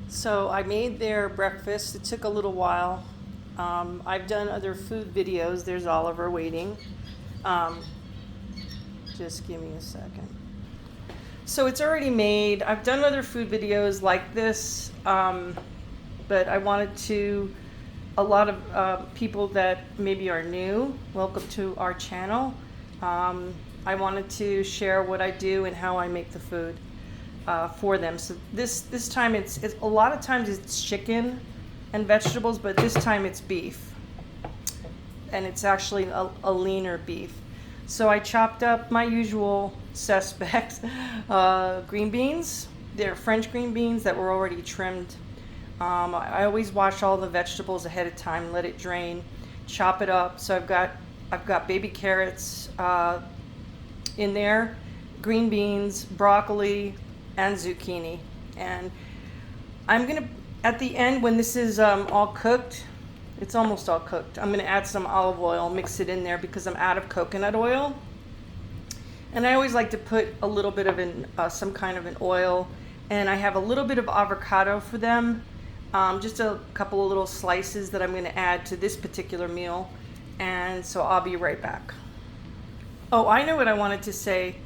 So I made their breakfast. It took a little while. I've done other food videos. There's Oliver waiting. Um, just give me a second. So it's already made. I've done other food videos like this, but I wanted to, a lot of people that maybe are new, welcome to our channel. I wanted to share what I do and how I make the food for them. So this time it's a lot of times it's chicken and vegetables, but this time it's beef, and it's actually a leaner beef. So I chopped up my usual suspects, green beans. They're French green beans that were already trimmed. I always wash all the vegetables ahead of time, let it drain, chop it up. So I've got baby carrots in there, green beans, broccoli, and zucchini. And I'm gonna, at the end when this is all cooked, it's almost all cooked, I'm gonna add some olive oil, mix it in there because I'm out of coconut oil. And I always like to put a little bit of some kind of an oil, and I have a little bit of avocado for them, just a couple of little slices that I'm gonna add to this particular meal. And so I'll be right back. Oh, I know what I wanted to say.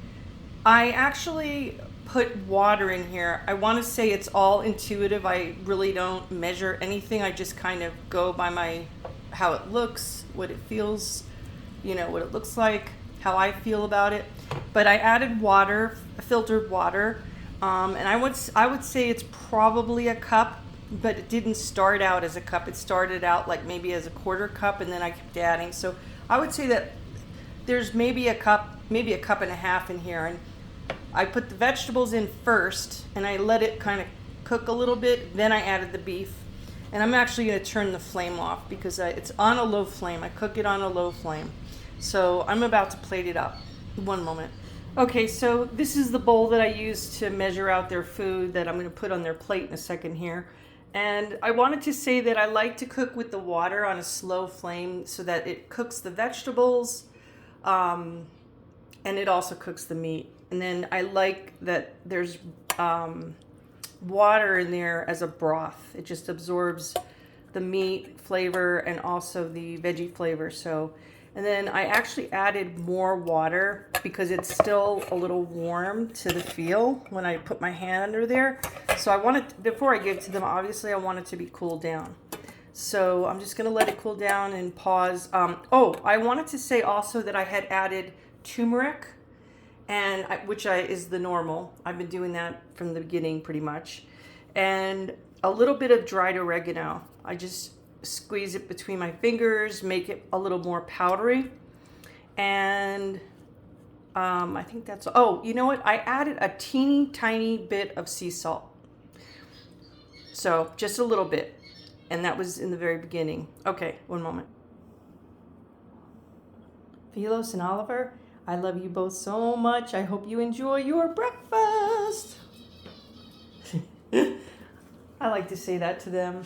I actually put water in here. I want to say it's all intuitive. I really don't measure anything. I just kind of go by how it looks, what it feels, what it looks like, how I feel about it. But I added water, filtered water, and I would say it's probably a cup, but it didn't start out as a cup. It started out like maybe as a quarter cup, and then I kept adding. So I would say that there's maybe a cup and a half in here. And I put the vegetables in first, and I let it kind of cook a little bit. Then I added the beef, and I'm actually going to turn the flame off because it's on a low flame. I cook it on a low flame. So I'm about to plate it up. One moment. Okay, so this is the bowl that I use to measure out their food that I'm going to put on their plate in a second here. And I wanted to say that I like to cook with the water on a slow flame so that it cooks the vegetables, and it also cooks the meat. And then I like that there's water in there as a broth. It just absorbs the meat flavor and also the veggie flavor. So, and then I actually added more water because it's still a little warm to the feel when I put my hand under there. So I wanted, before I give it to them, obviously I want it to be cooled down. So I'm just gonna let it cool down and pause. I wanted to say also that I had added turmeric, which is the normal. I've been doing that from the beginning pretty much. And a little bit of dried oregano. I just squeeze it between my fingers, make it a little more powdery. And I think that's, you know what? I added a teeny tiny bit of sea salt. So just a little bit. And that was in the very beginning. Okay, one moment. Philos and Oliver, I love you both so much. I hope you enjoy your breakfast. I like to say that to them.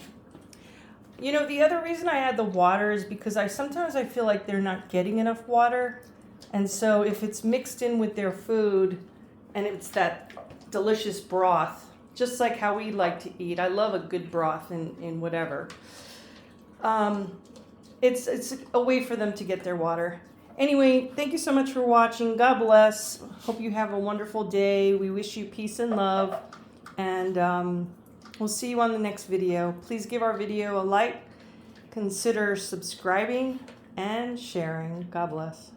The other reason I add the water is because sometimes I feel like they're not getting enough water. And so if it's mixed in with their food and it's that delicious broth, just like how we like to eat. I love a good broth in whatever. It's a way for them to get their water. Anyway, thank you so much for watching. God bless. Hope you have a wonderful day. We wish you peace and love. And we'll see you on the next video. Please give our video a like. Consider subscribing and sharing. God bless.